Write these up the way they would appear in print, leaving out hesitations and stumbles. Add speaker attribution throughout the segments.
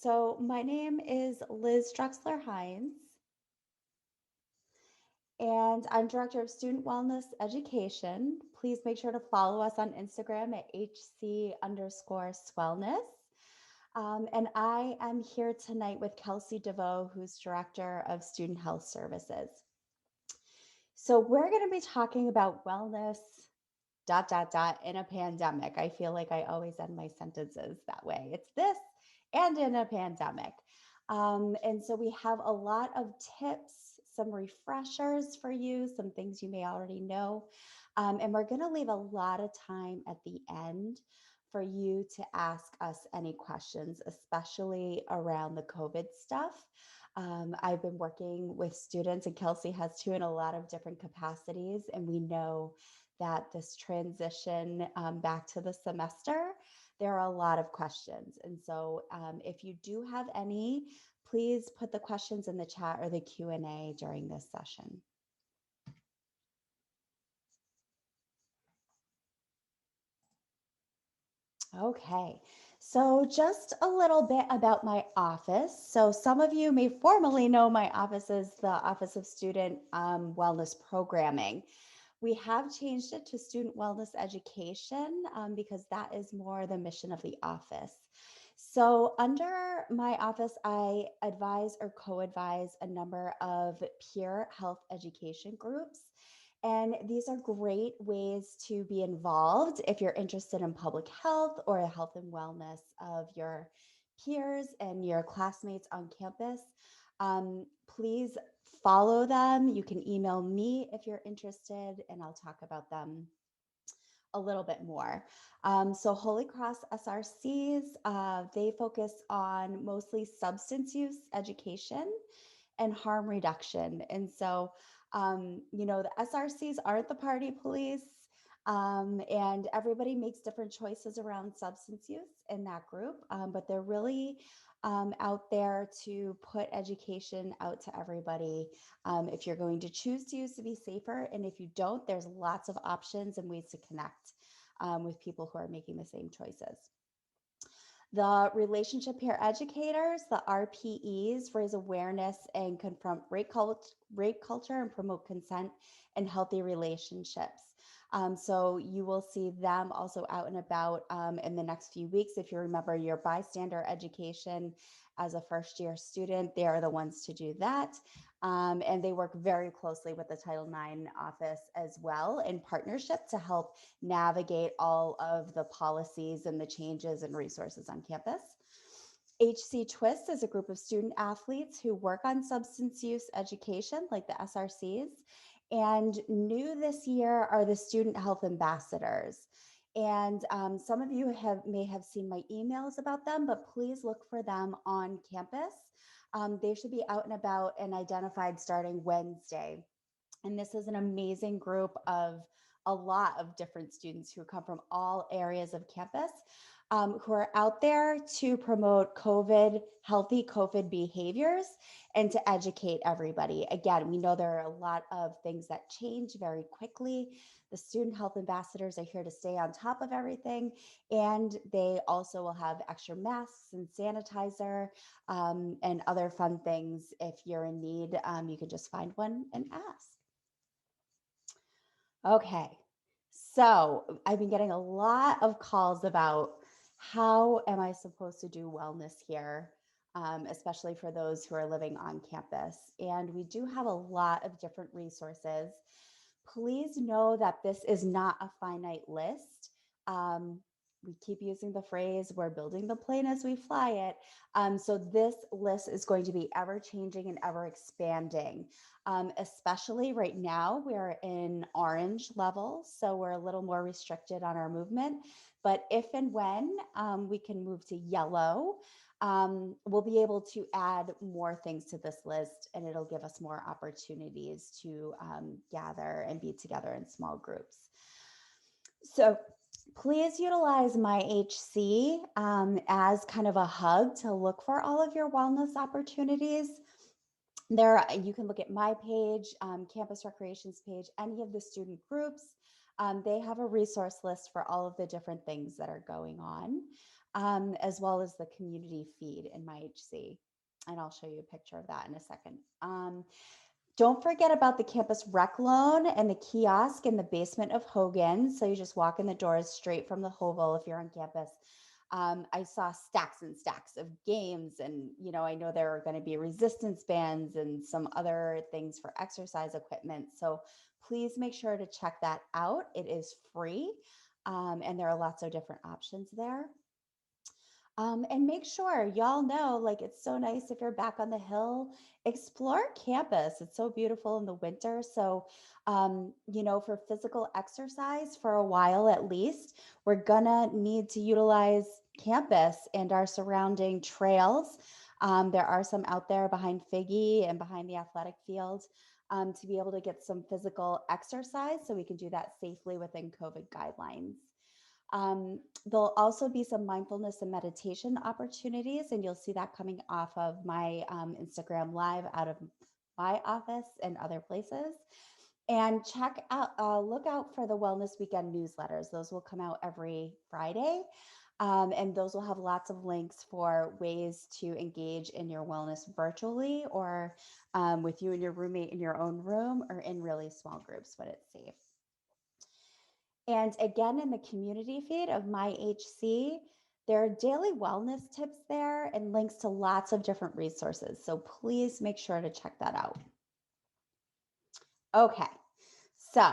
Speaker 1: So my name is Liz Drexler Hines, and I'm Director of Student Wellness Education. Please make sure to follow us on Instagram at HC_Swellness. And I am here tonight with Kelsey DeVoe, who's Director of Student Health Services. So we're going to be talking about wellness, in a pandemic. I feel like I always end my sentences that way. It's this and in a pandemic. And so we have a lot of tips, some refreshers for you, some things you may already know. And we're going to leave a lot of time at the end for you to ask us any questions, especially around the COVID stuff. I've been working with students, and Kelsey has too, in a lot of different capacities. And we know that this transition back to the semester, there are a lot of questions. And so if you do have any, please put the questions in the chat or the Q&A during this session. Okay, so just a little bit about my office. So some of you may formally know my office as the Office of Student Wellness Programming. We have changed it to Student Wellness Education because that is more the mission of the office. So under my office, I advise or co-advise a number of peer health education groups. And these are great ways to be involved if you're interested in public health or the health and wellness of your peers and your classmates on campus. Please follow them. You can email me if you're interested, and I'll talk about them a little bit more. So Holy Cross SRCs, they focus on mostly substance use education and harm reduction. And so, the SRCs aren't the party police. And everybody makes different choices around substance use in that group, but they're really out there to put education out to everybody. If you're going to choose to use to be safer, and if you don't, there's lots of options and ways to connect with people who are making the same choices. The relationship peer educators, the RPEs, raise awareness and confront rape culture and promote consent and healthy relationships. So you will see them also out and about in the next few weeks. If you remember your bystander education as a first year student, they are the ones to do that. And they work very closely with the Title IX office as well in partnership to help navigate all of the policies and the changes and resources on campus. HC Twist is a group of student athletes who work on substance use education, like the SRCs. And new this year are the student health ambassadors. And some of you may have seen my emails about them, but please look for them on campus. They should be out and about and identified starting Wednesday. And this is an amazing group of a lot of different students who come from all areas of campus, who are out there to promote healthy COVID behaviors and to educate everybody. Again, we know there are a lot of things that change very quickly. The student health ambassadors are here to stay on top of everything, and they also will have extra masks and sanitizer and other fun things. If you're in need, you can just find one and ask. Okay, so I've been getting a lot of calls about how am I supposed to do wellness here, especially for those who are living on campus. And we do have a lot of different resources. Please know that this is not a finite list. We keep using the phrase, we're building the plane as we fly it. So this list is going to be ever changing and ever expanding. Especially right now, we're in orange levels, so we're a little more restricted on our movement. But if and when we can move to yellow, we'll be able to add more things to this list, and it'll give us more opportunities to gather and be together in small groups. So please utilize my HC as kind of a hub to look for all of your wellness opportunities. You can look at my page, Campus Recreations page, any of the student groups. They have a resource list for all of the different things that are going on. as well as the community feed in my HC. And I'll show you a picture of that in a second. Don't forget about the campus rec loan and the kiosk in the basement of Hogan. So you just walk in the doors straight from the Hovel if you're on campus. I saw stacks and stacks of games, and I know there are going to be resistance bands and some other things for exercise equipment. So please make sure to check that out. It is free, and there are lots of different options there. And make sure y'all know, like, it's so nice if you're back on the hill, explore campus. It's so beautiful in the winter. So, for physical exercise for a while at least, we're gonna need to utilize campus and our surrounding trails. There are some out there behind Figgy and behind the athletic field to be able to get some physical exercise so we can do that safely within COVID guidelines. There'll also be some mindfulness and meditation opportunities, and you'll see that coming off of my Instagram live out of my office and other places. And look out for the Wellness Weekend newsletters. Those will come out every Friday. And those will have lots of links for ways to engage in your wellness virtually or with you and your roommate in your own room or in really small groups when it's safe. And again, in the community feed of my HC, there are daily wellness tips there and links to lots of different resources. So please make sure to check that out. Okay, so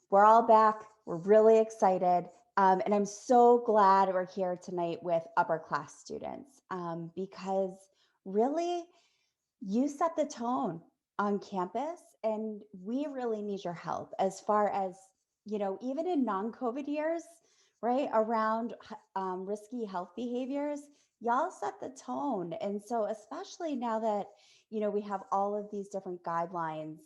Speaker 1: we're all back. We're really excited. And I'm so glad we're here tonight with upper class students because really you set the tone on campus and we really need your help as far as, even in non-COVID years, right, around risky health behaviors, y'all set the tone. And so especially now that, we have all of these different guidelines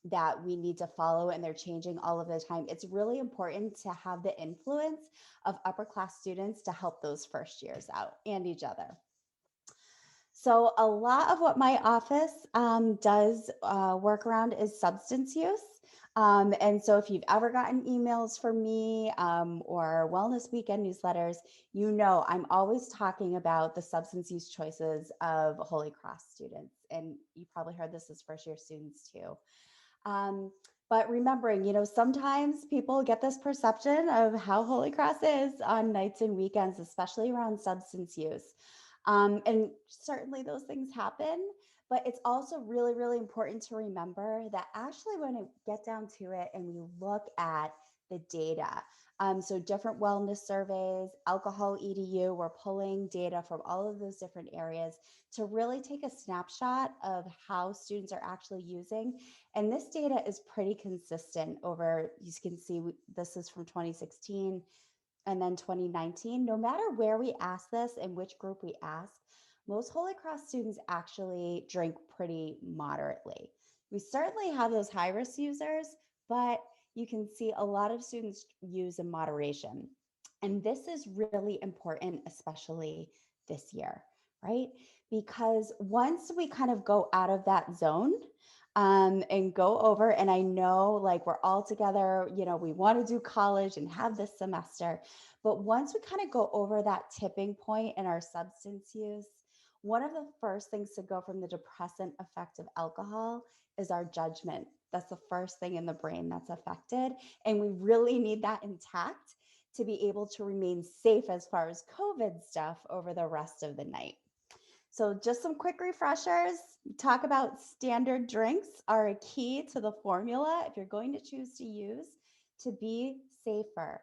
Speaker 1: that we need to follow and they're changing all of the time, it's really important to have the influence of upper class students to help those first years out and each other. So a lot of what my office does work around is substance use. And so if you've ever gotten emails from me or Wellness Weekend newsletters, I'm always talking about the substance use choices of Holy Cross students. And you probably heard this as first year students too. But remembering, sometimes people get this perception of how Holy Cross is on nights and weekends, especially around substance use. And certainly those things happen, but it's also really, really important to remember that actually when we get down to it and we look at the data, so different wellness surveys, alcohol EDU, we're pulling data from all of those different areas to really take a snapshot of how students are actually using. And this data is pretty consistent over, you can see this is from 2016 and then 2019. No matter where we ask this and which group we ask, most Holy Cross students actually drink pretty moderately. We certainly have those high risk users, but you can see a lot of students use in moderation. And this is really important, especially this year, right? Because once we kind of go out of that zone, and go over, and I know like we're all together, we want to do college and have this semester, but once we kind of go over that tipping point in our substance use, one of the first things to go from the depressant effect of alcohol is our judgment. That's the first thing in the brain that's affected. And we really need that intact to be able to remain safe as far as COVID stuff over the rest of the night. So just some quick refreshers. Talk about standard drinks are a key to the formula if you're going to choose to use to be safer.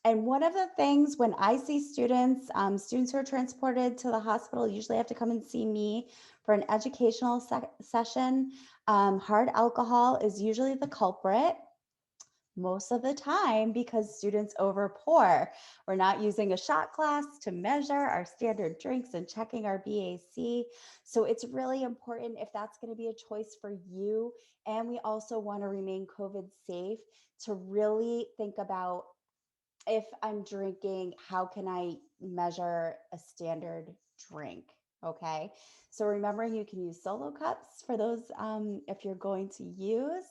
Speaker 1: And one of the things when I see students, students who are transported to the hospital usually have to come and see me for an educational session. Hard alcohol is usually the culprit most of the time because students overpour. We're not using a shot glass to measure our standard drinks and checking our BAC. So it's really important if that's going to be a choice for you. And we also want to remain COVID safe to really think about, if I'm drinking, how can I measure a standard drink? Okay. So remembering you can use solo cups for those if you're going to use.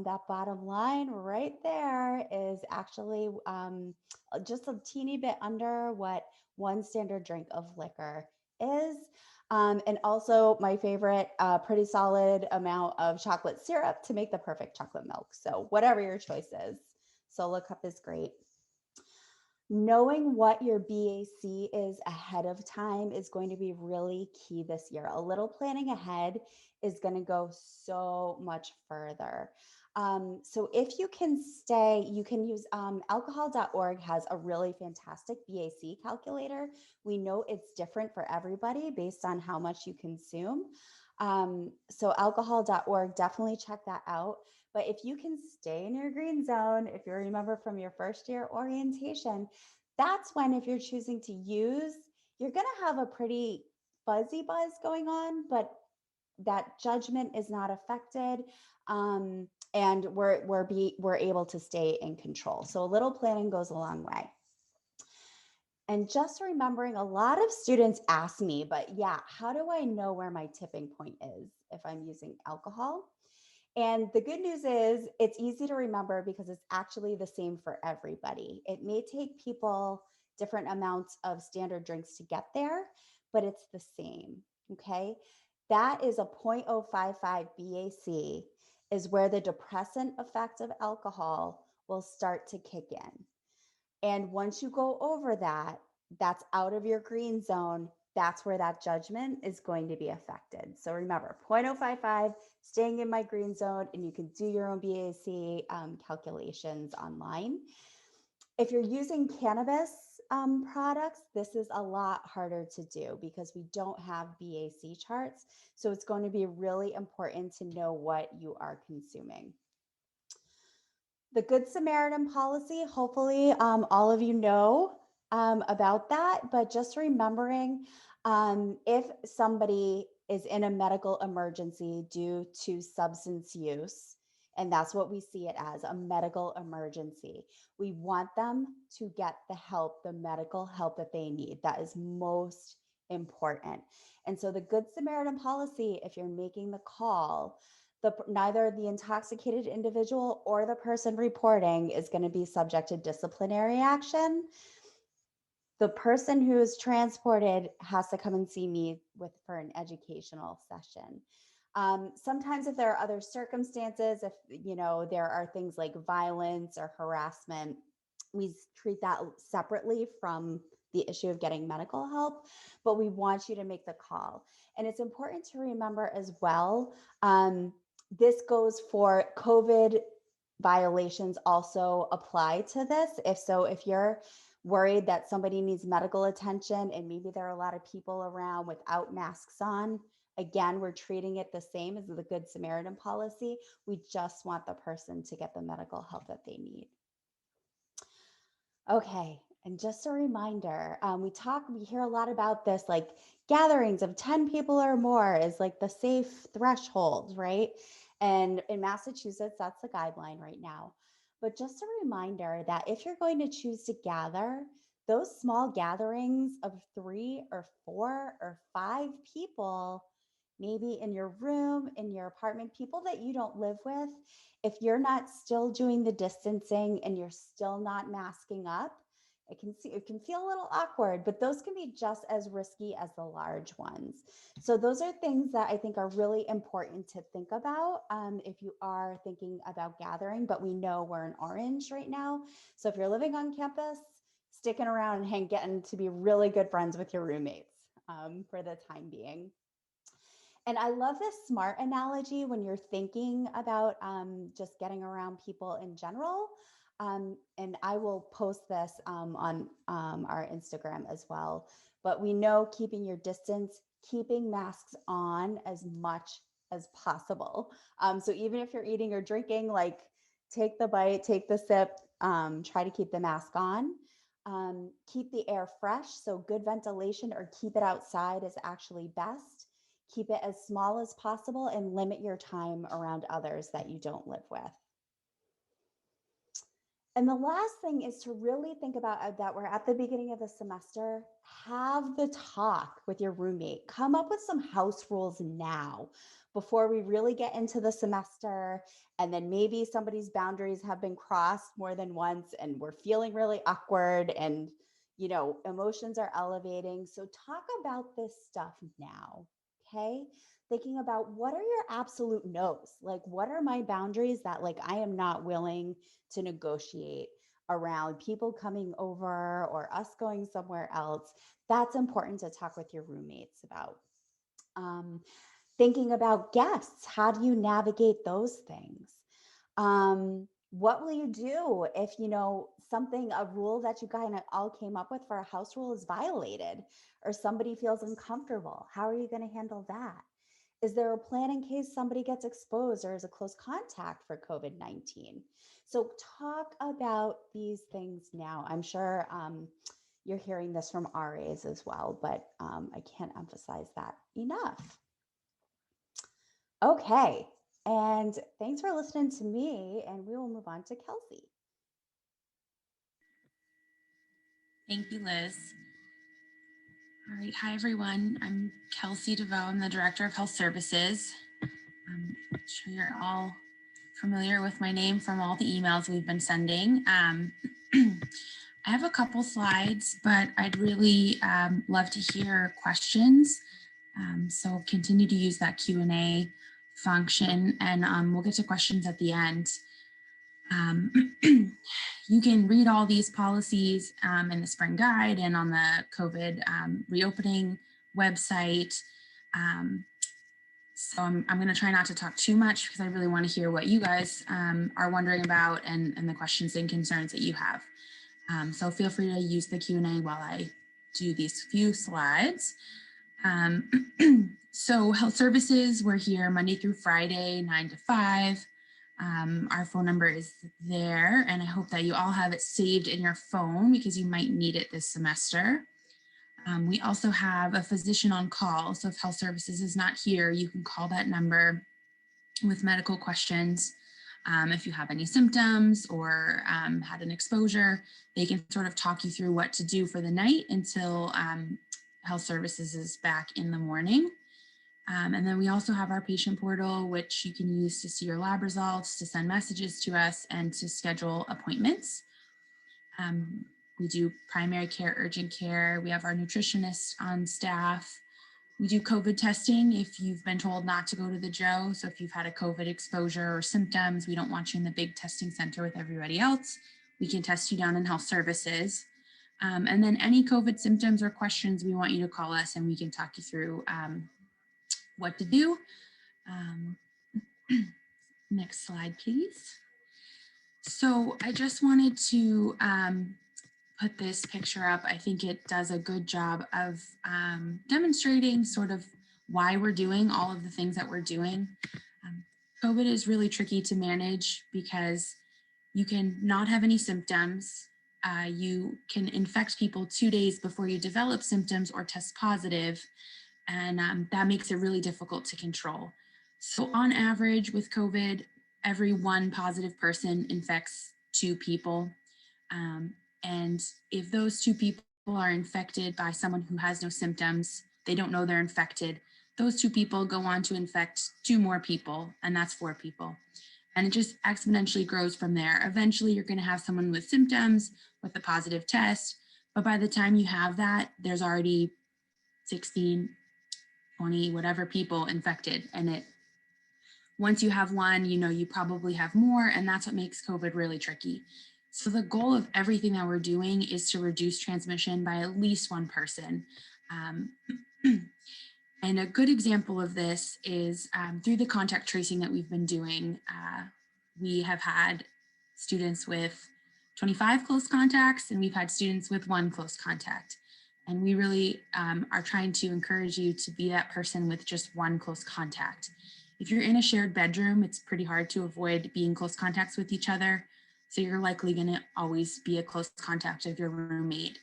Speaker 1: That bottom line right there is actually just a teeny bit under what one standard drink of liquor is. And also my favorite, pretty solid amount of chocolate syrup to make the perfect chocolate milk. So whatever your choice is, solo cup is great. Knowing what your BAC is ahead of time is going to be really key this year. A little planning ahead is going to go so much further. So if you can stay, you can use alcohol.org has a really fantastic BAC calculator. We know it's different for everybody based on how much you consume. So alcohol.org, definitely check that out. But if you can stay in your green zone, if you remember from your first year orientation, that's when, if you're choosing to use, you're going to have a pretty fuzzy buzz going on, but that judgment is not affected. And we're able to stay in control. So a little planning goes a long way. And just remembering, a lot of students ask me, but yeah, how do I know where my tipping point is if I'm using alcohol? And the good news is it's easy to remember because it's actually the same for everybody. It may take people different amounts of standard drinks to get there, but it's the same. Okay. That is a 0.055 BAC, is where the depressant effect of alcohol will start to kick in. And once you go over that, that's out of your green zone. That's where that judgment is going to be affected. So remember, 0.055, staying in my green zone, and you can do your own BAC calculations online. If you're using cannabis products, this is a lot harder to do because we don't have BAC charts. So it's going to be really important to know what you are consuming. The Good Samaritan policy, hopefully all of you know about that, but just remembering, if somebody is in a medical emergency due to substance use, and that's what we see it as, a medical emergency, we want them to get the help, the medical help that they need. That is most important. And so the Good Samaritan policy, if you're making the call, neither the intoxicated individual or the person reporting is going to be subject to disciplinary action. The person who is transported has to come and see me for an educational session. Sometimes if there are other circumstances, if there are things like violence or harassment, we treat that separately from the issue of getting medical help, but we want you to make the call. And it's important to remember as well, this goes for COVID violations also apply to this. If you're worried that somebody needs medical attention and maybe there are a lot of people around without masks on, again, we're treating it the same as the Good Samaritan policy. We just want the person to get the medical help that they need. Okay, and just a reminder, we hear a lot about this, like gatherings of 10 people or more is like the safe threshold, right? And in Massachusetts, that's the guideline right now. But just a reminder that if you're going to choose to gather, those small gatherings of 3 or 4 or 5 people, maybe in your room, in your apartment, people that you don't live with, if you're not still doing the distancing and you're still not masking up, it can feel a little awkward, but those can be just as risky as the large ones. So those are things that I think are really important to think about if you are thinking about gathering, but we know we're in orange right now. So if you're living on campus, sticking around and getting to be really good friends with your roommates for the time being. And I love this SMART analogy when you're thinking about just getting around people in general. And I will post this on our Instagram as well. But we know keeping your distance, keeping masks on as much as possible. So even if you're eating or drinking, like take the bite, take the sip, try to keep the mask on. Keep the air fresh. So good ventilation or keep it outside is actually best. Keep it as small as possible and limit your time around others that you don't live with. And the last thing is to really think about that we're at the beginning of the semester. Have the talk with your roommate. Come up with some house rules now before we really get into the semester. And then maybe somebody's boundaries have been crossed more than once and we're feeling really awkward and, emotions are elevating. So talk about this stuff now. Okay. Thinking about what are your absolute no's? Like, what are my boundaries that, like, I am not willing to negotiate around people coming over or us going somewhere else. That's important to talk with your roommates about. Um, Thinking about guests, how do you navigate those things? What will you do if, something, a rule that you kind of all came up with for a house rule is violated or somebody feels uncomfortable? How are you going to handle that? Is there a plan in case somebody gets exposed or is a close contact for COVID-19? So talk about these things now. I'm sure you're hearing this from RAs as well, but I can't emphasize that enough. Okay, and thanks for listening to me, and we will move on to Kelsey.
Speaker 2: Thank you, Liz. All right, hi everyone. I'm Kelsey DeVoe. I'm the Director of Health Services. I'm sure you're all familiar with my name from all the emails we've been sending. I have a couple slides, but I'd really love to hear questions. So continue to use that Q&A function, and we'll get to questions at the end. You can read all these policies in the spring guide and on the COVID reopening website. So I'm going to try not to talk too much because I really want to hear what you guys are wondering about and the questions and concerns that you have. So feel free to use the Q&A while I do these few slides. So health services, we're here Monday through Friday, 9 to 5. Our phone number is there, and I hope that you all have it saved in your phone because you might need it this semester. We also have a physician on call. So if health services is not here, you can call that number with medical questions. If you have any symptoms or had an exposure, they can sort of talk you through what to do for the night until health services is back in the morning. And then we also have our patient portal, which you can use to see your lab results, to send messages to us, and to schedule appointments. We do primary care, urgent care. We have our nutritionist on staff. We do COVID testing if you've been told not to go to the Joe. So if you've had a COVID exposure or symptoms, we don't want you in the big testing center with everybody else. We can test you down in health services. And then any COVID symptoms or questions, we want you to call us and we can talk you through what to do. Next slide, please. So I just wanted to put this picture up. I think it does a good job of demonstrating sort of why we're doing all of the things that we're doing. COVID is really tricky to manage because you can not have any symptoms. You can infect people 2 days before you develop symptoms or test positive, and that makes it really difficult to control. So on average with COVID, every one positive person infects 2 people. And if those 2 people are infected by someone who has no symptoms, they don't know they're infected, those 2 people go on to infect 2 more people, and that's 4 people. And it just exponentially grows from there. Eventually, you're going to have someone with symptoms with a positive test, but by the time you have that, there's already 16, 20, whatever people infected. And once you have one, you probably have more, and that's what makes COVID really tricky. So the goal of everything that we're doing is to reduce transmission by at least 1 person. And a good example of this is through the contact tracing that we've been doing. We have had students with 25 close contacts, and we've had students with 1 close contact. And we really are trying to encourage you to be that person with just 1 close contact. If you're in a shared bedroom, it's pretty hard to avoid being close contacts with each other. So you're likely going to always be a close contact of your roommate.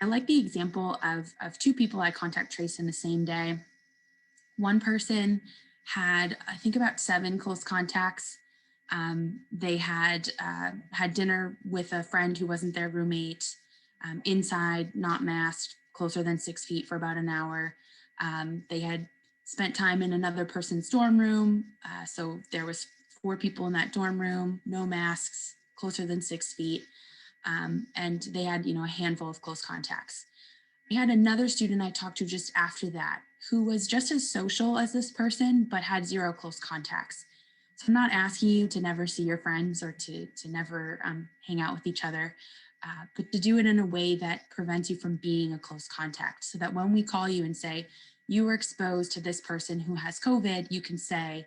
Speaker 2: I like the example of 2 people I contact traced in the same day. One person had, I think, about 7 close contacts, They had dinner with a friend who wasn't their roommate, inside, not masked, closer than 6 feet for about an hour. They had spent time in another person's dorm room. So there was 4 people in that dorm room, no masks, closer than 6 feet. And they had, a handful of close contacts. I had another student I talked to just after that who was just as social as this person, but had 0 close contacts. So I'm not asking you to never see your friends or to never hang out with each other, but to do it in a way that prevents you from being a close contact, so that when we call you and say, you were exposed to this person who has COVID, you can say,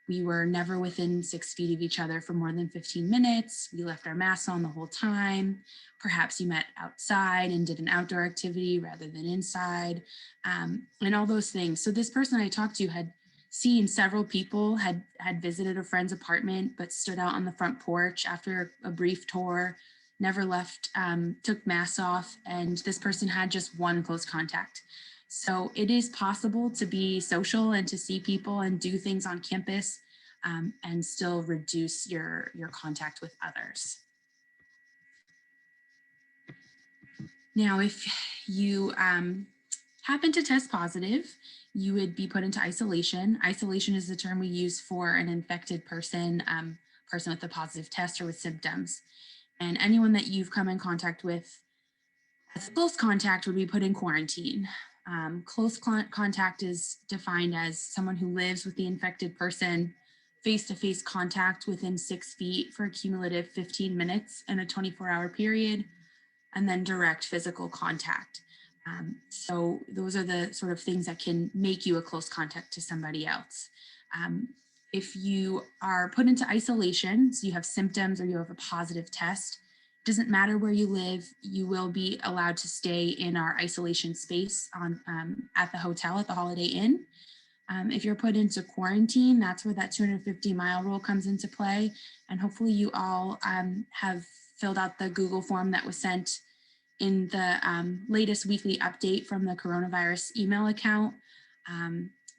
Speaker 2: we were never within 6 feet of each other for more than 15 minutes. We left our masks on the whole time. Perhaps you met outside and did an outdoor activity rather than inside, and all those things. So this person I talked to had seen several people, had visited a friend's apartment, but stood out on the front porch after a brief tour, never left, took masks off, and this person had just 1 close contact. So it is possible to be social and to see people and do things on campus, and still reduce your contact with others. Now, if you happen to test positive, you would be put into isolation. Isolation is the term we use for an infected person, person with a positive test or with symptoms. And anyone that you've come in contact with as close contact would be put in quarantine. Close contact is defined as someone who lives with the infected person, face-to-face contact within 6 feet for a cumulative 15 minutes in a 24-hour period, and then direct physical contact. So those are the sort of things that can make you a close contact to somebody else. If you are put into isolation, so you have symptoms or you have a positive test, doesn't matter where you live, you will be allowed to stay in our isolation space at the hotel at the Holiday Inn. If you're put into quarantine, that's where that 250-mile rule comes into play. And hopefully you all have filled out the Google form that was sent in the latest weekly update from the coronavirus email account.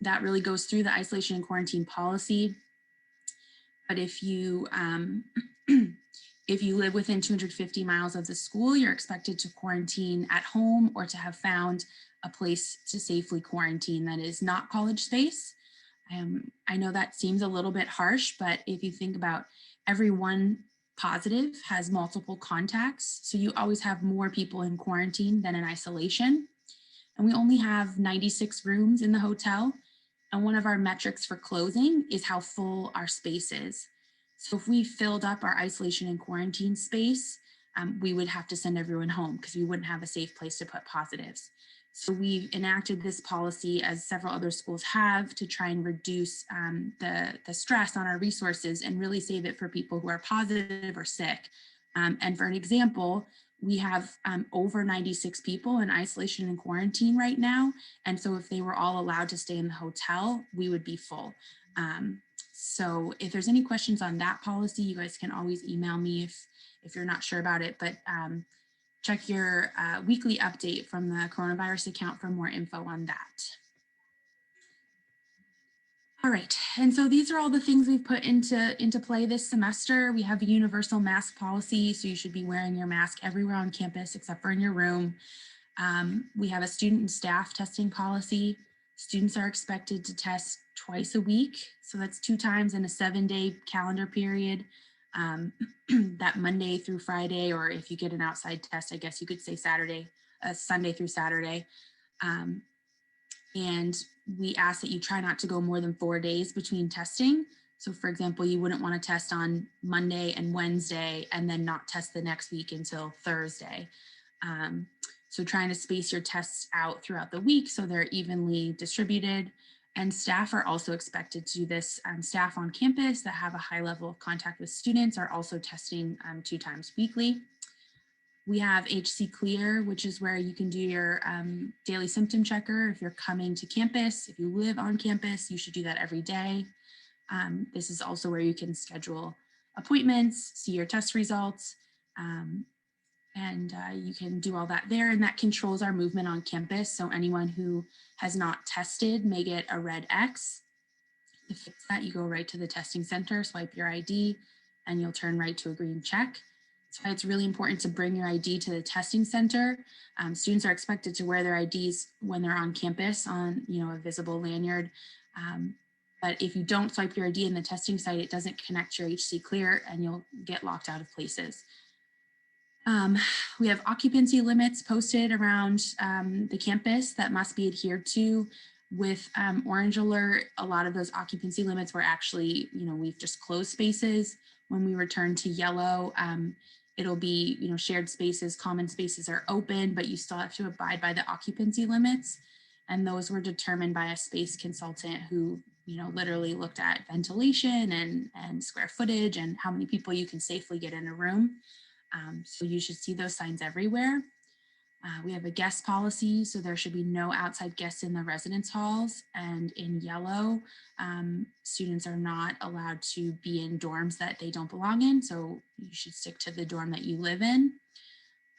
Speaker 2: That really goes through the isolation and quarantine policy. But if you if you live within 250 miles of the school, you're expected to quarantine at home or to have found a place to safely quarantine that is not college space. I know that seems a little bit harsh, but if you think about every one positive has multiple contacts, so you always have more people in quarantine than in isolation. And we only have 96 rooms in the hotel. And one of our metrics for closing is how full our space is. So if we filled up our isolation and quarantine space, we would have to send everyone home because we wouldn't have a safe place to put positives. So we've enacted this policy, as several other schools have, to try and reduce the stress on our resources and really save it for people who are positive or sick. And for an example, we have over 96 people in isolation and quarantine right now. And so if they were all allowed to stay in the hotel, we would be full. So if there's any questions on that policy, you guys can always email me if you're not sure about it, but check your weekly update from the coronavirus account for more info on that. All right, and so these are all the things we've put into play this semester. We have a universal mask policy, so you should be wearing your mask everywhere on campus except for in your room. We have a student and staff testing policy. Students are expected to test twice a week, so that's 2 times in a 7-day calendar period, that Monday through Friday, or if you get an outside test, I guess you could say Sunday through Saturday. And we ask that you try not to go more than 4 days between testing. So for example, you wouldn't want to test on Monday and Wednesday and then not test the next week until Thursday. So trying to space your tests out throughout the week so they're evenly distributed. And staff are also expected to do this. Staff on campus that have a high level of contact with students are also testing 2 times weekly. We have HC Clear, which is where you can do your daily symptom checker. If you're coming to campus, if you live on campus, you should do that every day. This is also where you can schedule appointments, see your test results, and you can do all that there, and that controls our movement on campus. So anyone who has not tested may get a red X. To fix that, you go right to the testing center, swipe your ID, and you'll turn right to a green check. That's why it's really important to bring your ID to the testing center. Students are expected to wear their IDs when they're on campus on, a visible lanyard. But if you don't swipe your ID in the testing site, it doesn't connect your HC Clear and you'll get locked out of places. We have occupancy limits posted around the campus that must be adhered to. With Orange Alert, a lot of those occupancy limits were actually, we've just closed spaces. When we return to yellow, it'll be, shared spaces, common spaces are open, but you still have to abide by the occupancy limits. And those were determined by a space consultant who, literally looked at ventilation and square footage and how many people you can safely get in a room. So you should see those signs everywhere. We have a guest policy, so there should be no outside guests in the residence halls. And in yellow, students are not allowed to be in dorms that they don't belong in. So you should stick to the dorm that you live in.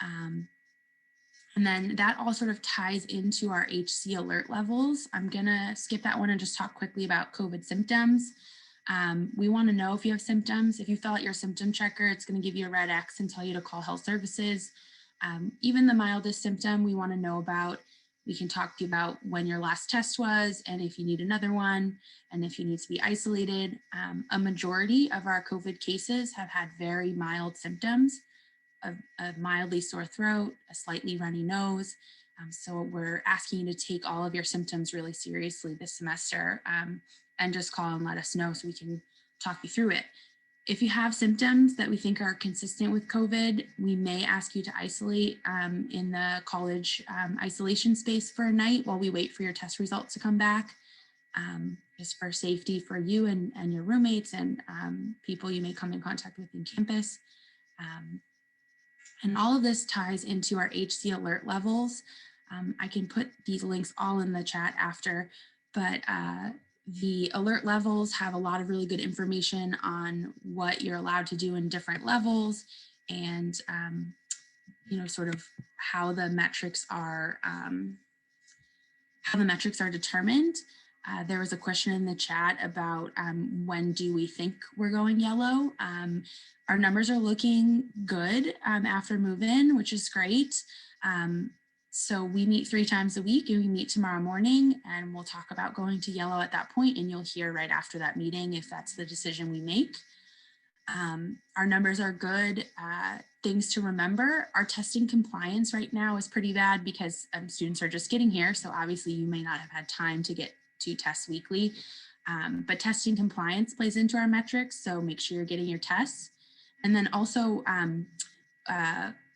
Speaker 2: And then that all sort of ties into our HC alert levels. I'm gonna skip that one and just talk quickly about COVID symptoms. We want to know if you have symptoms. If you fill out your symptom checker, it's going to give you a red X and tell you to call health services. Even the mildest symptom we want to know about. We can talk to you about when your last test was and if you need another one and if you need to be isolated. A majority of our COVID cases have had very mild symptoms, a mildly sore throat, a slightly runny nose. So we're asking you to take all of your symptoms really seriously this semester. And just call and let us know so we can talk you through it. If you have symptoms that we think are consistent with COVID, we may ask you to isolate in the college isolation space for a night while we wait for your test results to come back, just for safety for you and your roommates and people you may come in contact with in campus. And all of this ties into our HC alert levels. I can put these links all in the chat after, but the alert levels have a lot of really good information on what you're allowed to do in different levels and, sort of how the metrics are determined. There was a question in the chat about when do we think we're going yellow. Our numbers are looking good after move-in, which is great. So we meet 3 times a week and we meet tomorrow morning and we'll talk about going to yellow at that point and you'll hear right after that meeting if that's the decision we make. Our numbers are good. Things to remember, our testing compliance right now is pretty bad because students are just getting here. So obviously you may not have had time to get 2 tests weekly, but testing compliance plays into our metrics. So make sure you're getting your tests. And then also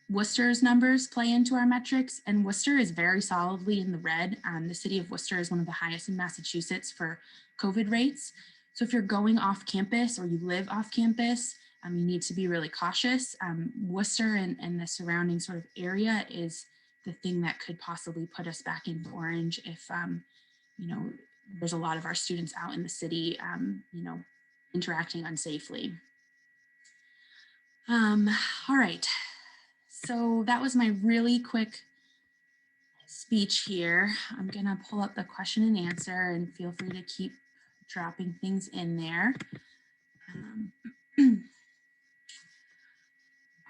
Speaker 2: Worcester's numbers play into our metrics, and Worcester is very solidly in the red. The city of Worcester is one of the highest in Massachusetts for COVID rates. So if you're going off campus or you live off campus, you need to be really cautious. Worcester and the surrounding sort of area is the thing that could possibly put us back into orange if, there's a lot of our students out in the city, interacting unsafely. All right. So that was my really quick speech here. I'm gonna pull up the question and answer and feel free to keep dropping things in there.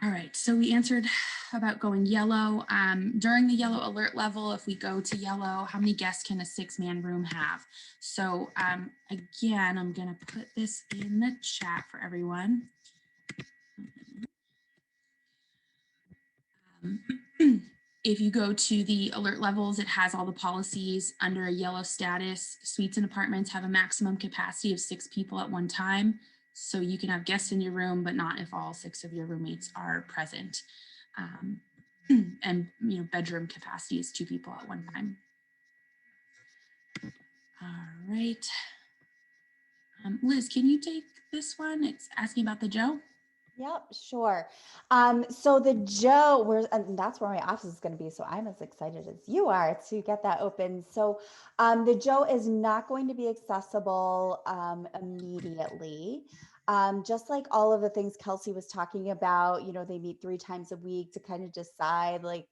Speaker 2: All right, so we answered about going yellow. During the yellow alert level, if we go to yellow, how many guests can a 6-man room have? So again, I'm gonna put this in the chat for everyone. If you go to the alert levels, it has all the policies under a yellow status. Suites and apartments have a maximum capacity of 6 people at one time. So you can have guests in your room, but not if all 6 of your roommates are present. And bedroom capacity is 2 people at one time. All right. Liz, can you take this one? It's asking about the Joe.
Speaker 1: Yep, sure. So the Joe, and that's where my office is going to be. So I'm as excited as you are to get that open. So the Joe is not going to be accessible immediately. Just like all of the things Kelsey was talking about, they meet 3 times a week to kind of decide, like,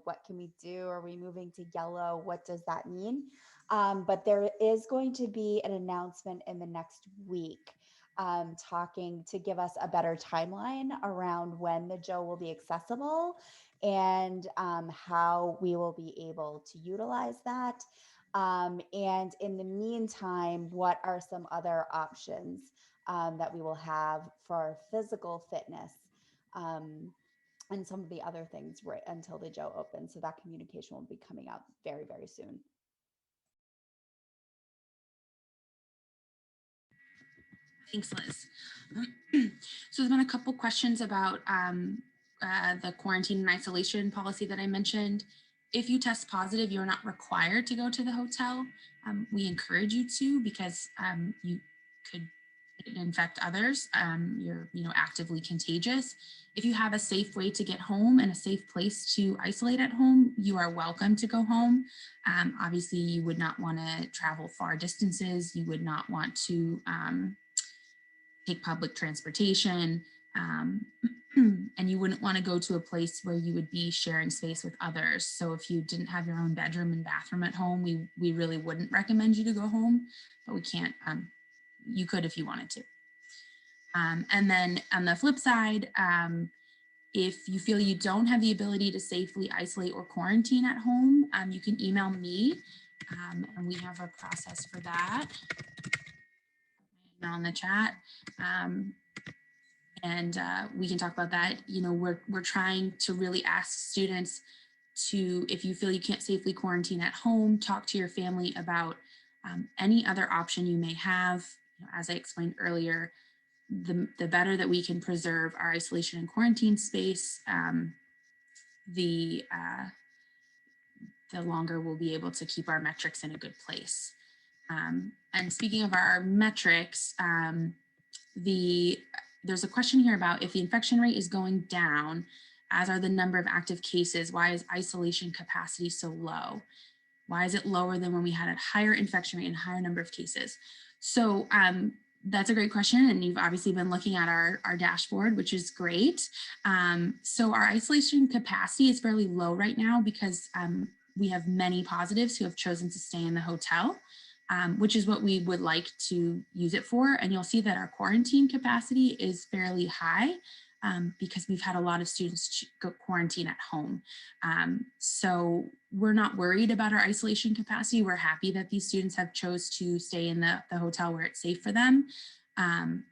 Speaker 1: what can we do? Are we moving to yellow? What does that mean? But there is going to be an announcement in the next week, talking to give us a better timeline around when the Joe will be accessible, and how we will be able to utilize that. And in the meantime, what are some other options that we will have for physical fitness, um, and some of the other things right until the Joe opens. So that communication will be coming out very, very soon.
Speaker 2: Thanks, Liz. So there's been a couple questions about the quarantine and isolation policy that I mentioned. If you test positive, you're not required to go to the hotel. We encourage you to, because you could infect others. You're actively contagious. If you have a safe way to get home and a safe place to isolate at home, you are welcome to go home. Obviously, you would not want to travel far distances. You would not want to take public transportation, and you wouldn't want to go to a place where you would be sharing space with others. So if you didn't have your own bedroom and bathroom at home, we really wouldn't recommend you to go home, but we can't, you could if you wanted to. And then on the flip side, if you feel you don't have the ability to safely isolate or quarantine at home, you can email me, and we have a process for that. Email in the chat. And we can talk about that. We're trying to really ask students to, if you feel you can't safely quarantine at home, talk to your family about any other option you may have. As I explained earlier, the better that we can preserve our isolation and quarantine space, the longer we'll be able to keep our metrics in a good place. And speaking of our metrics, there's a question here about if the infection rate is going down, as are the number of active cases, why is isolation capacity so low? Why is it lower than when we had a higher infection rate and higher number of cases? So that's a great question. And you've obviously been looking at our dashboard, which is great. So our isolation capacity is fairly low right now because we have many positives who have chosen to stay in the hotel. Which is what we would like to use it for. And you'll see that our quarantine capacity is fairly high because we've had a lot of students go quarantine at home. So we're not worried about our isolation capacity. We're happy that these students have chose to stay in the hotel where it's safe for them. And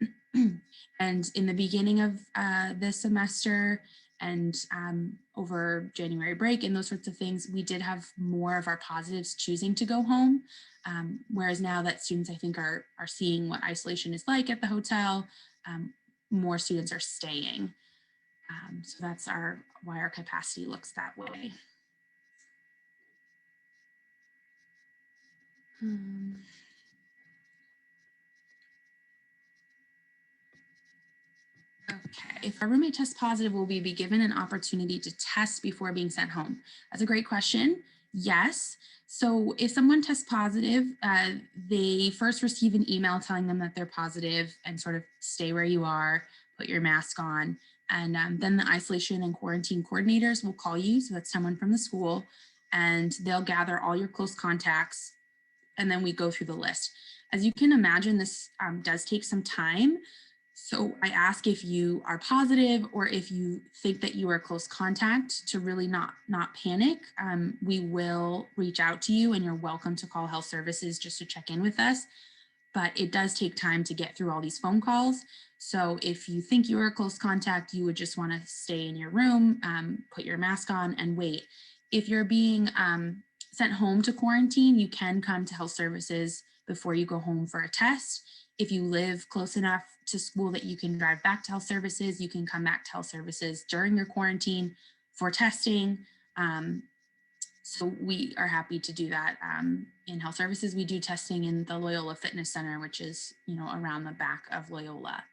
Speaker 2: in the beginning of this semester, and over January break and those sorts of things, we did have more of our positives choosing to go home. Whereas now that students, I think, are seeing what isolation is like at the hotel, more students are staying. So that's why our capacity looks that way. Okay, if our roommate tests positive, will we be given an opportunity to test before being sent home? That's a great question. Yes. So if someone tests positive, they first receive an email telling them that they're positive and sort of stay where you are, put your mask on. And then the isolation and quarantine coordinators will call you. So that's someone from the school, and they'll gather all your close contacts. And then we go through the list. As you can imagine, this does take some time. So I ask if you are positive or if you think that you are close contact to really not panic. We will reach out to you, and you're welcome to call health services just to check in with us. But it does take time to get through all these phone calls. So if you think you are a close contact, you would just want to stay in your room, put your mask on and wait. If you're being sent home to quarantine, you can come to health services before you go home for a test. If you live close enough to school that you can drive back to health services, you can come back to health services during your quarantine for testing. So we are happy to do that. In health services, we do testing in the Loyola Fitness Center, which is, around the back of Loyola.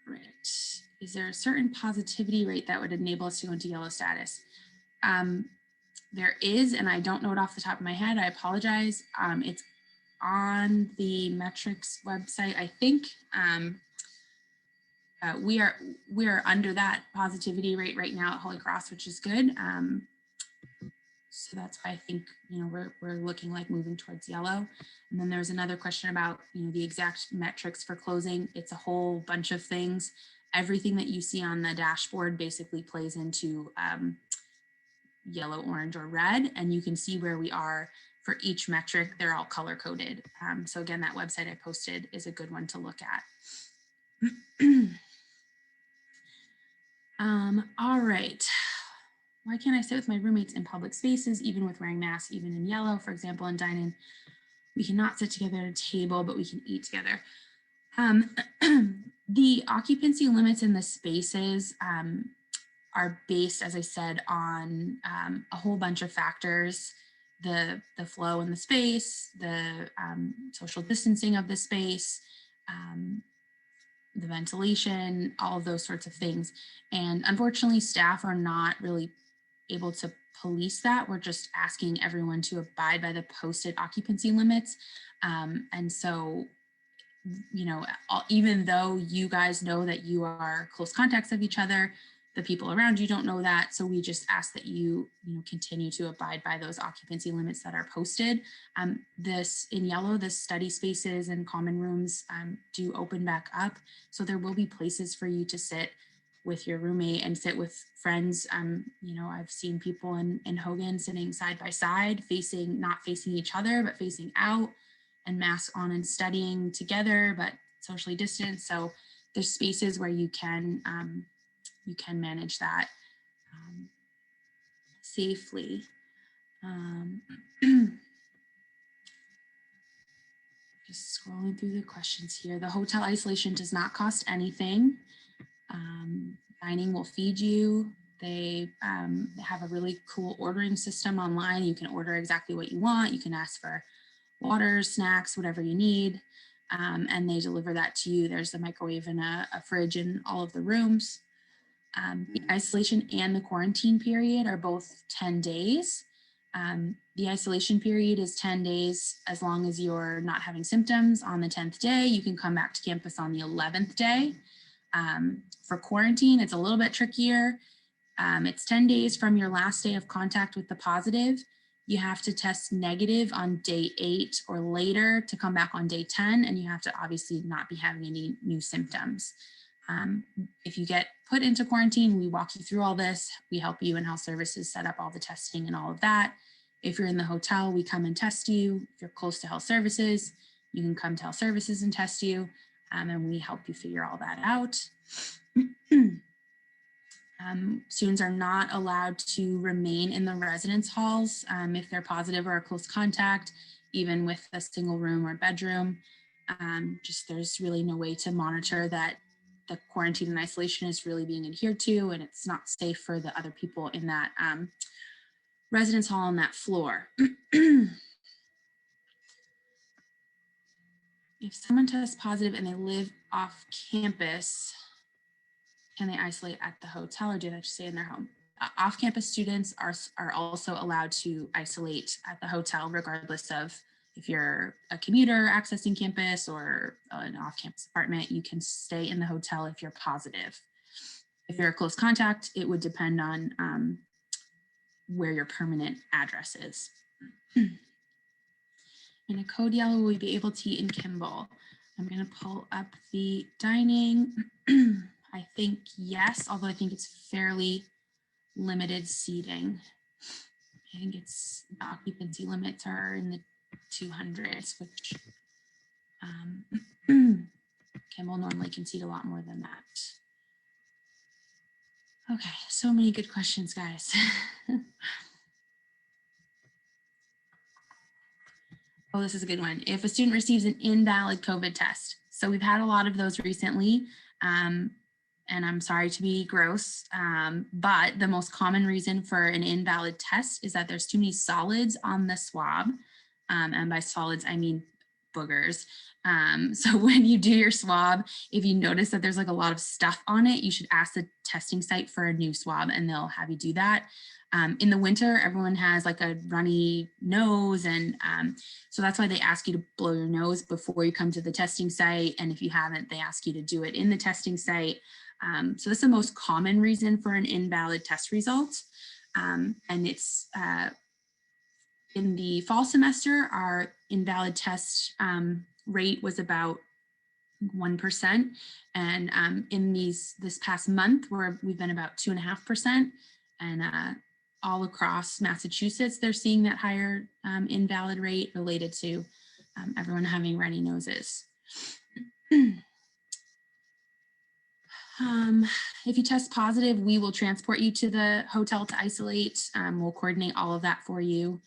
Speaker 2: Right. Is there a certain positivity rate that would enable us to go into yellow status? There is, and I don't know it off the top of my head. I apologize. It's on the metrics website, I think. We are under that positivity rate right now at Holy Cross, which is good. So that's why I think, we're looking like moving towards yellow. And then there's another question about, the exact metrics for closing. It's a whole bunch of things. Everything that you see on the dashboard basically plays into yellow, orange, or red, and you can see where we are for each metric. They're all color coded. So again, that website I posted is a good one to look at. All right. Why can't I sit with my roommates in public spaces, even with wearing masks, even in yellow? For example, in dining, we cannot sit together at a table, but we can eat together. The occupancy limits in the spaces are based, as I said, on a whole bunch of factors: the flow in the space, the social distancing of the space, the ventilation, all of those sorts of things. And unfortunately, staff are not really able to police that. We're just asking everyone to abide by the posted occupancy limits. And so, even though you guys know that you are close contacts of each other, the people around you don't know that. So we just ask that you continue to abide by those occupancy limits that are posted. This in yellow, the study spaces and common rooms do open back up. So there will be places for you to sit with your roommate and sit with friends. I've seen people in Hogan sitting side by side, not facing each other, but facing out, and masks on and studying together, but socially distanced. So there's spaces where you can manage that safely. Just scrolling through the questions here. The hotel isolation does not cost anything. Dining will feed you. They have a really cool ordering system online. You can order exactly what you want. You can ask for water, snacks, whatever you need, and they deliver that to you. There's a microwave and a fridge in all of the rooms. The isolation and the quarantine period are both 10 days. The isolation period is 10 days as long as you're not having symptoms. On the 10th day, you can come back to campus on the 11th day. For quarantine, it's a little bit trickier. It's 10 days from your last day of contact with the positive. You have to test negative on day 8 or later to come back on day 10, and you have to obviously not be having any new symptoms. If you get put into quarantine, we walk you through all this. We help you in health services set up all the testing and all of that. If you're in the hotel, we come and test you. If you're close to health services, you can come to health services and test you, and we help you figure all that out. Students are not allowed to remain in the residence halls if they're positive or a close contact, even with a single room or bedroom. There's really no way to monitor that the quarantine and isolation is really being adhered to, and it's not safe for the other people in that residence hall on that floor. If someone tests positive and they live off campus, can they isolate at the hotel, or do they have to stay in their home? Off-campus students are also allowed to isolate at the hotel, regardless of if you're a commuter accessing campus or an off-campus apartment. You can stay in the hotel if you're positive. If you're a close contact, it would depend on where your permanent address is. In a code yellow, will we be able to eat in Kimball? I'm going to pull up the dining. I think yes, although I think it's fairly limited seating. I think it's the occupancy limits are in the 200s, which Kimball normally can seat a lot more than that. Okay, so many good questions, guys. Oh, this is a good one. If a student receives an invalid COVID test. So we've had a lot of those recently. And I'm sorry to be gross, but the most common reason for an invalid test is that there's too many solids on the swab. And by solids, I mean boogers. So when you do your swab, if you notice that there's like a lot of stuff on it, you should ask the testing site for a new swab and they'll have you do that. In the winter, everyone has like a runny nose, and so that's why they ask you to blow your nose before you come to the testing site. And if you haven't, they ask you to do it in the testing site. So that's the most common reason for an invalid test result. And it's in the fall semester, our invalid test rate was about 1%. And in this past month, we've been about 2.5%. And all across Massachusetts, they're seeing that higher invalid rate related to everyone having runny noses. If you test positive, we will transport you to the hotel to isolate. We'll coordinate all of that for you.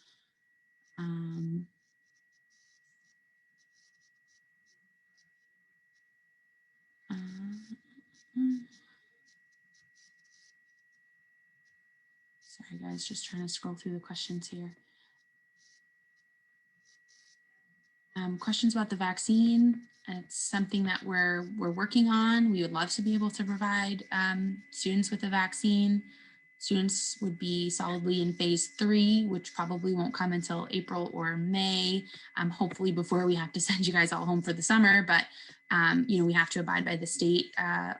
Speaker 2: Sorry, guys, just trying to scroll through the questions here. Questions about the vaccine. It's something that we're working on. We would love to be able to provide students with a vaccine. Students would be solidly in phase 3, which probably won't come until April or May, hopefully before we have to send you guys all home for the summer. But we have to abide by the state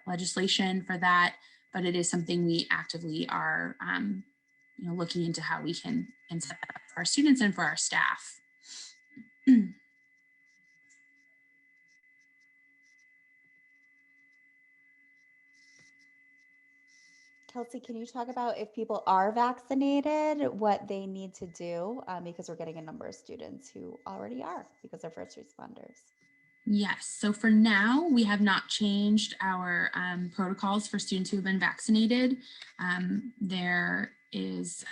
Speaker 2: legislation for that. But it is something we actively are looking into how we can set that up for our students and for our staff.
Speaker 1: Kelsey, can you talk about if people are vaccinated, what they need to do? Because we're getting a number of students who already are because they're first responders.
Speaker 2: Yes, so for now, we have not changed our protocols for students who have been vaccinated. There is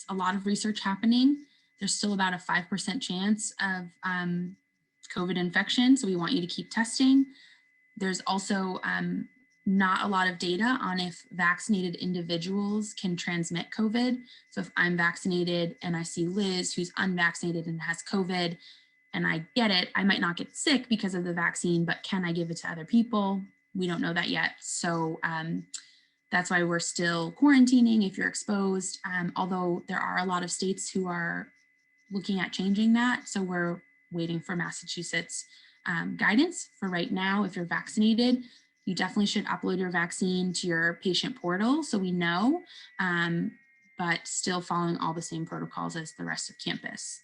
Speaker 2: a lot of research happening. There's still about a 5% chance of COVID infection, so we want you to keep testing. There's also not a lot of data on if vaccinated individuals can transmit COVID. So if I'm vaccinated and I see Liz, who's unvaccinated and has COVID, and I get it, I might not get sick because of the vaccine, but can I give it to other people? We don't know that yet. So that's why we're still quarantining if you're exposed, although there are a lot of states who are looking at changing that. So we're waiting for Massachusetts guidance. For right now, if you're vaccinated, you definitely should upload your vaccine to your patient portal so we know, but still following all the same protocols as the rest of campus.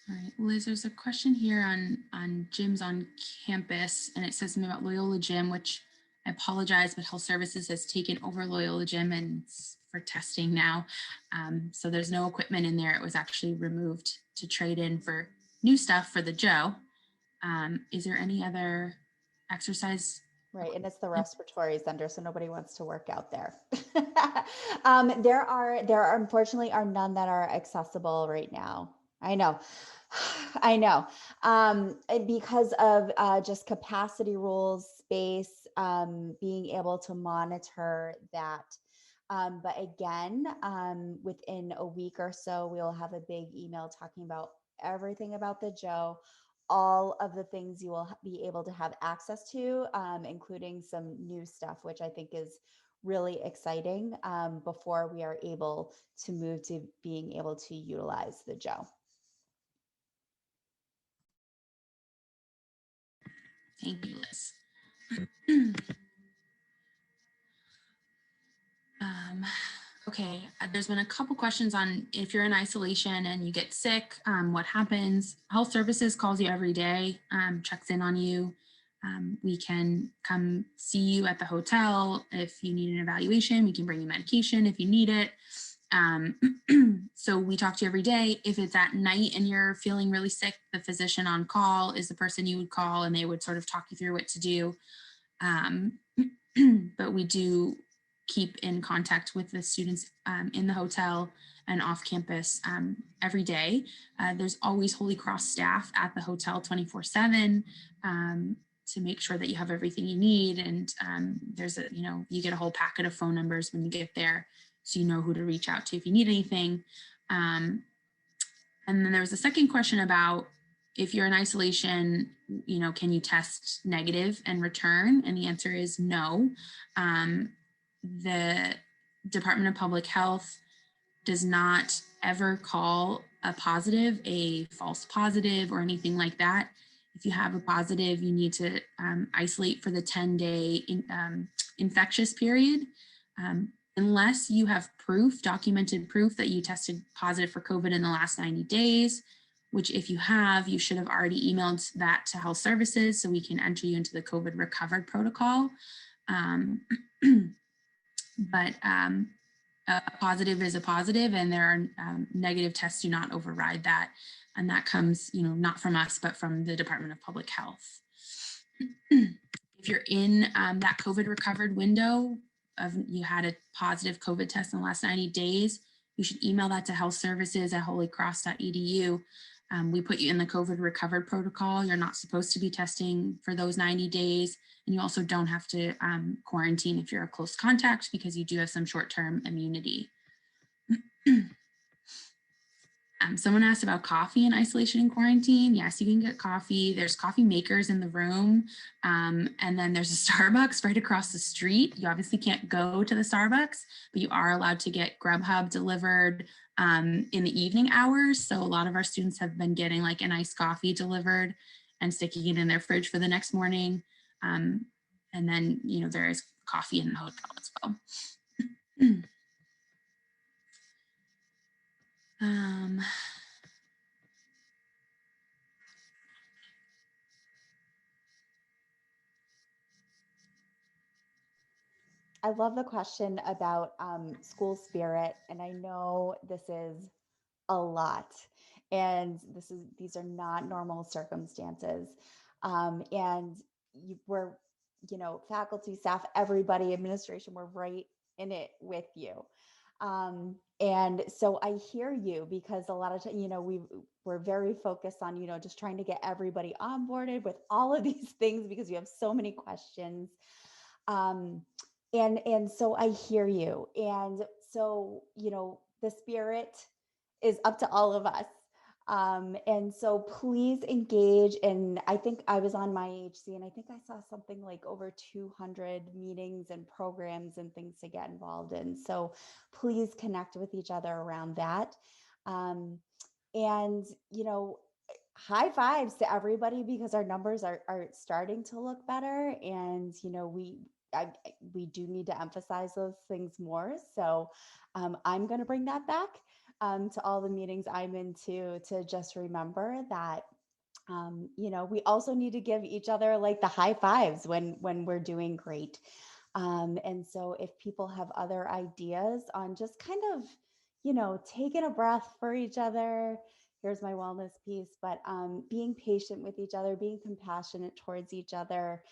Speaker 2: All right, Liz, there's a question here on gyms on campus, and it says something about Loyola Gym, which I apologize, but Health Services has taken over Loyola Gym and it's for testing now. So there's no equipment in there. It was actually removed to trade in for new stuff for the Joe. Is there any other exercise?
Speaker 1: Right, and it's the respiratory center, so nobody wants to work out there. There are unfortunately are none that are accessible right now. I know, I know, because of just capacity rules, space, being able to monitor that. But again, within a week or so, we'll have a big email talking about everything about the Joe, all of the things you will be able to have access to, including some new stuff, which I think is really exciting before we are able to move to being able to utilize the Joe.
Speaker 2: Thank you, Liz. Okay, there's been a couple questions on if you're in isolation and you get sick, what happens? Health Services calls you every day, checks in on you. We can come see you at the hotel. If you need an evaluation, we can bring you medication if you need it. So we talk to you every day. If it's at night and you're feeling really sick, the physician on call is the person you would call and they would sort of talk you through what to do. But we do keep in contact with the students in the hotel and off campus every day. There's always Holy Cross staff at the hotel 24/7. to make sure that you have everything you need. And there's a, you get a whole packet of phone numbers when you get there, so you know who to reach out to if you need anything. And then there was a second question about if you're in isolation, can you test negative and return? And the answer is no. The Department of Public Health does not ever call a positive a false positive or anything like that. If you have a positive, you need to isolate for the 10-day infectious period. Unless you have documented proof that you tested positive for COVID in the last 90 days, which if you have, you should have already emailed that to health services so we can enter you into the COVID recovered protocol. But a positive is a positive, and there are negative tests do not override that. And that comes, not from us, but from the Department of Public Health. If you're in that COVID recovered window of you had a positive COVID test in the last 90 days, you should email that to health services at holycross.edu. We put you in the COVID recovered protocol. You're not supposed to be testing for those 90 days. And you also don't have to quarantine if you're a close contact, because you do have some short-term immunity. Someone asked about coffee in isolation and quarantine. Yes, you can get coffee. There's coffee makers in the room. And then there's a Starbucks right across the street. You obviously can't go to the Starbucks, but you are allowed to get Grubhub delivered in the evening hours. So a lot of our students have been getting like an iced coffee delivered and sticking it in their fridge for the next morning. And then, there is coffee in the hotel as well.
Speaker 1: I love the question about school spirit, and I know this is a lot, and these are not normal circumstances, and we're, faculty, staff, everybody, administration, we're right in it with you. And so I hear you, because a lot of times, we're very focused on, just trying to get everybody onboarded with all of these things because we have so many questions. And so I hear you. And so, the spirit is up to all of us. And so please engage. And I think I was on my HC, and I think I saw something like over 200 meetings and programs and things to get involved in. So please connect with each other around that. And, high fives to everybody, because our numbers are starting to look better. And, we do need to emphasize those things more. So I'm going to bring that back to all the meetings I'm into, to just remember that, we also need to give each other like the high fives when we're doing great. And so if people have other ideas on just kind of, taking a breath for each other, here's my wellness piece, but being patient with each other, being compassionate towards each other,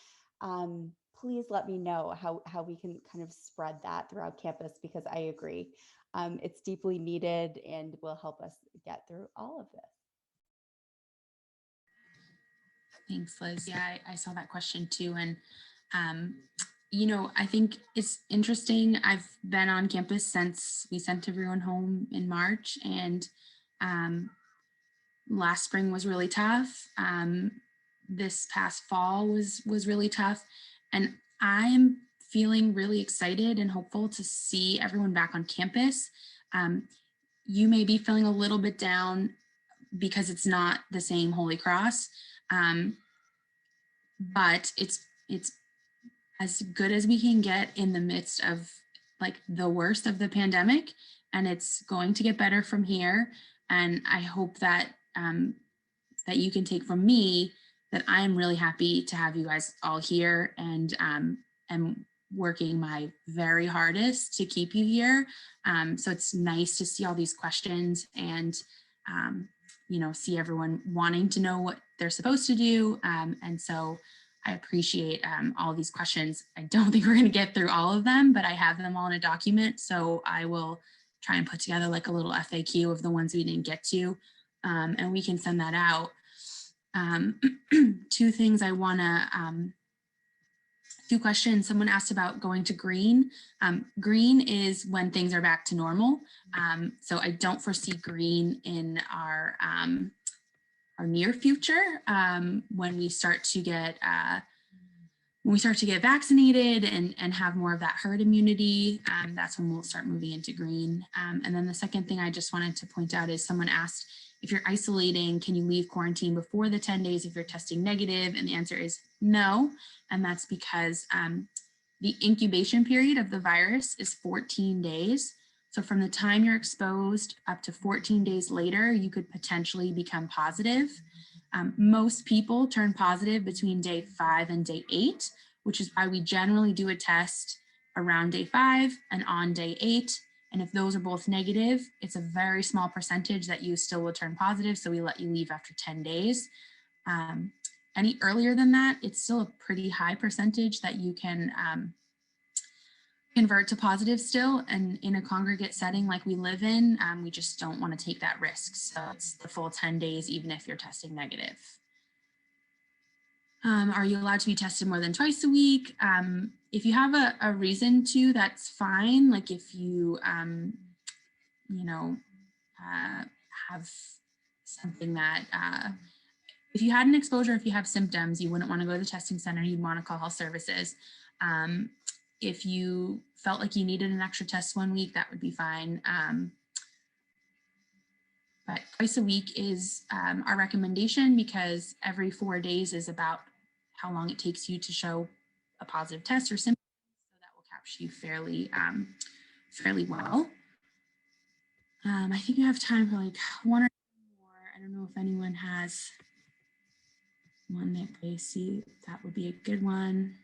Speaker 1: please let me know how we can kind of spread that throughout campus, because I agree. It's deeply needed and will help us get through all of this.
Speaker 2: Thanks, Liz. Yeah, I saw that question too. And, I think it's interesting. I've been on campus since we sent everyone home in March, and last spring was really tough. This past fall was really tough. And I'm feeling really excited and hopeful to see everyone back on campus. You may be feeling a little bit down because it's not the same Holy Cross, but it's as good as we can get in the midst of like the worst of the pandemic, and it's going to get better from here. And I hope that that you can take from me that I'm really happy to have you guys all here, and am working my very hardest to keep you here. So it's nice to see all these questions and, see everyone wanting to know what they're supposed to do. And so I appreciate all these questions. I don't think we're going to get through all of them, but I have them all in a document. So I will try and put together like a little FAQ of the ones we didn't get to, and we can send that out. Two things I want to, two questions. Someone asked about going to green. Green is when things are back to normal. So I don't foresee green in our near future. When we start to get vaccinated and have more of that herd immunity, that's when we'll start moving into green. And then the second thing I just wanted to point out is someone asked, if you're isolating, can you leave quarantine before the 10 days if you're testing negative? And the answer is no. And that's because the incubation period of the virus is 14 days. So from the time you're exposed up to 14 days later, you could potentially become positive. Most people turn positive between day 5 and day 8, which is why we generally do a test around day 5 and on day 8. And if those are both negative, it's a very small percentage that you still will turn positive. So we let you leave after 10 days. Any earlier than that, it's still a pretty high percentage that you can convert to positive still. And in a congregate setting like we live in, we just don't want to take that risk. So it's the full 10 days, even if you're testing negative. Are you allowed to be tested more than twice a week? If you have a reason to, that's fine. Like if you, have something that, if you had an exposure, if you have symptoms, you wouldn't want to go to the testing center, you'd want to call health services. If you felt like you needed an extra test 1 week, that would be fine. But twice a week is our recommendation, because every 4 days is about how long it takes you to show a positive test or symptoms. So that will capture you fairly well. I think you have time for like one or two more. I don't know if anyone has one that they see that would be a good one.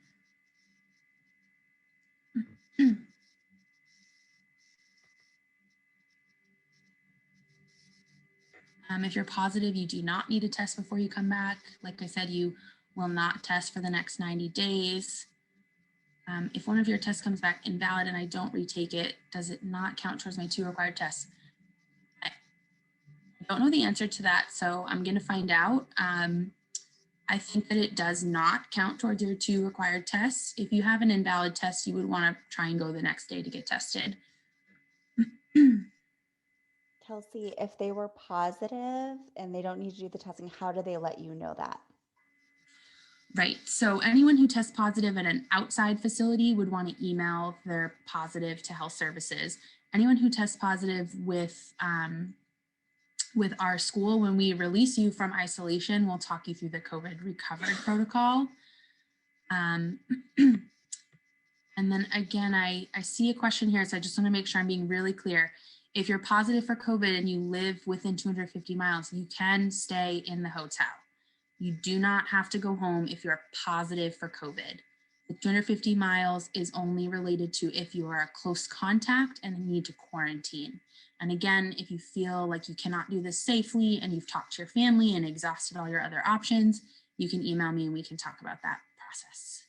Speaker 2: If you're positive, you do not need a test before you come back. Like I said, you will not test for the next 90 days. If one of your tests comes back invalid and I don't retake it, does it not count towards my 2 required tests? I don't know the answer to that, so I'm going to find out. I think that it does not count towards your 2 required tests. If you have an invalid test, you would want to try and go the next day to get tested.
Speaker 1: Kelsey, if they were positive and they don't need to do the testing, how do they let you know that?
Speaker 2: Right. So anyone who tests positive at an outside facility would want to email their positive to health services. Anyone who tests positive with our school, when we release you from isolation, we'll talk you through the COVID recovery protocol. And then again, I see a question here, so I just want to make sure I'm being really clear. If you're positive for COVID and you live within 250 miles, you can stay in the hotel. You do not have to go home if you're positive for COVID. The 250 miles is only related to if you are a close contact and need to quarantine. And again, if you feel like you cannot do this safely and you've talked to your family and exhausted all your other options, you can email me and we can talk about that process.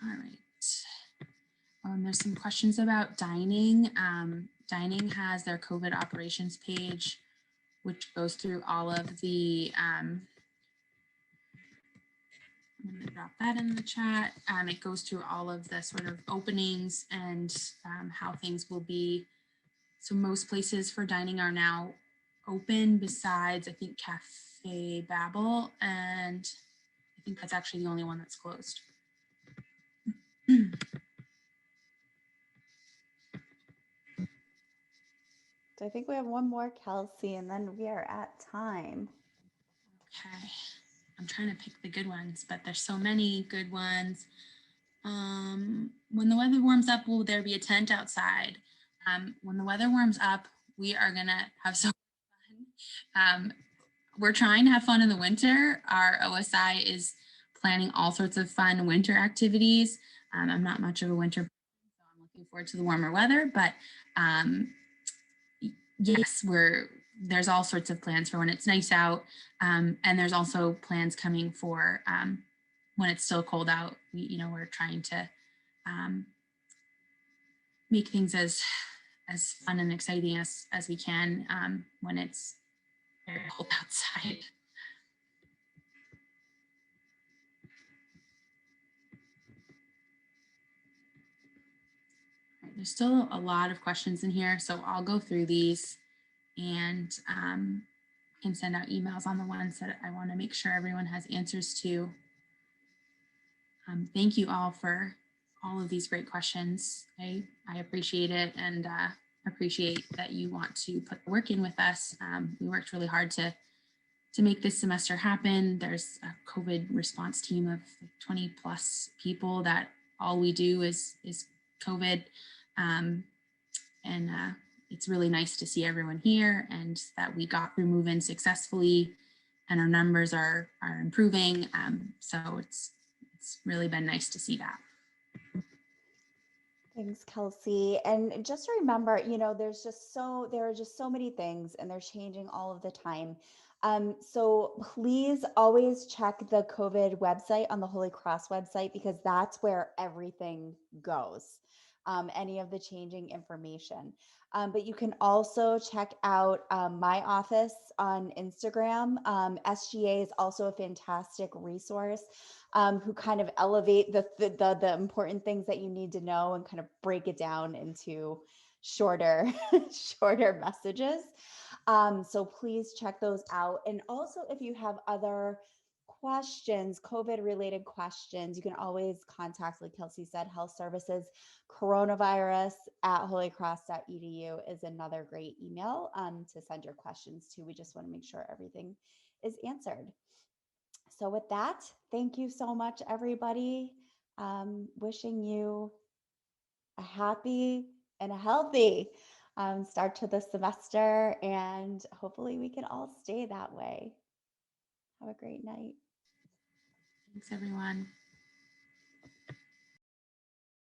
Speaker 2: All right. There's some questions about dining. Dining has their COVID operations page, which goes through all of the, I'm going to drop that in the chat. It goes through all of the sort of openings and how things will be. So most places for dining are now open besides, I think, Cafe Babel, and I think that's actually the only one that's closed.
Speaker 1: So I think we have one more, Kelsey, and then we are at time.
Speaker 2: Okay. I'm trying to pick the good ones, but there's so many good ones. When the weather warms up, will there be a tent outside? When the weather warms up, we are gonna have so much fun. We're trying to have fun in the winter. Our OSI is planning all sorts of fun winter activities. I'm not much of a winter person, so I'm looking forward to the warmer weather, but yes, there's all sorts of plans for when it's nice out. And there's also plans coming for when it's still cold out. We're trying to make things as fun and exciting as we can when it's very cold outside. There's still a lot of questions in here, so I'll go through these and can send out emails on the ones that I want to make sure everyone has answers to. Thank you all for all of these great questions. I appreciate it, and appreciate that you want to put the work in with us. We worked really hard to make this semester happen. There's a COVID response team of like 20 plus people that all we do is COVID. And it's really nice to see everyone here and that we got through move-in successfully and our numbers are improving. So it's really been nice to see that.
Speaker 1: Thanks, Kelsey. And just remember, there are just so many things and they're changing all of the time. So please always check the COVID website on the Holy Cross website because that's where everything goes. Any of the changing information. But you can also check out my office on Instagram. SGA is also a fantastic resource who kind of elevate the important things that you need to know and kind of break it down into shorter shorter messages. So please check those out. And also, if you have other questions, COVID related questions, you can always contact, like Kelsey said, health services. Coronavirus at holycross.edu is another great email to send your questions to. We just want to make sure everything is answered. So with that, thank you so much, everybody. Wishing you a happy and a healthy start to the semester, and hopefully we can all stay that way. Have a great night.
Speaker 2: Thanks, everyone.